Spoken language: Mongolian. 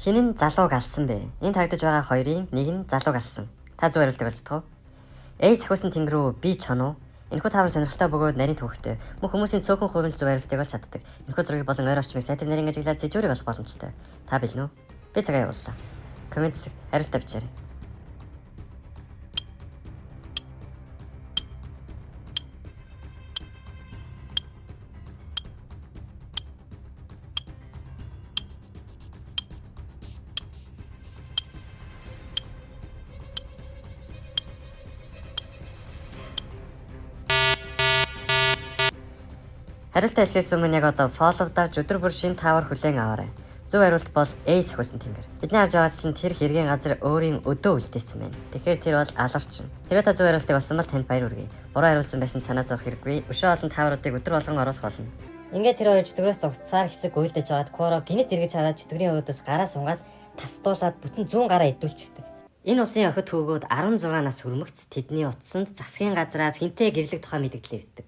Хэн нь залууг алсан бэ? Энд харагдаж байгаа хоёрын нэг нь залууг алсан. Та зөв хариултыг олж чадах уу? A сахиусан тэнгэрүү B чоноо. Энэхүү тавар сонирхолтой бөгөөд нарийн төвхтэй. Мөн хүмүүсийн цөөхөн хувийн зөв хариултыг олж чаддаг. Энэхүү зургийг болон ойр орчмыг сайтар нарийн ажиглаад зэжүүрийг олох боломжтой. Та бэлэн үү? Би цагаа явууллаа. Комент хэсэгт хариултаа бичээрэй. Хариултаа хэлэхээс өмнө яг одоо follow дарж өдөр бүр шинэ тавар хүлээн аваарай. Зөв хариулт бол A сахиусан тэнгэр. Бидний авч байгаачлан тэр хэргийн газар өөрийн өдөө үлдээсэн байна. Тэгэхээр тэр бол алуурчин. Хэрвээ та зөв хариултыг олсон бол танд баяр хүргэе. Буруу хариулсан байсан санаа зовох хэрэггүй. Өшөө олон тавруудыг өдөр болгон оруулах болно. Ингээд тэр хоёр чөтгөрөөс зогцсаар хэсэг уйлдаж байгаад Коро гинэт эргэж хараад чөтгөрийн өөдөөс гараа сунгаад тасдуулаад бүтэн 100 гараа идүүлчихдэг. Энэ усын охид хүүгүүд 16 нас хүрмэгц тэдний утсанд засгийн газраас хинтээ гэрлэх тухай мэдээлэл ирдэг.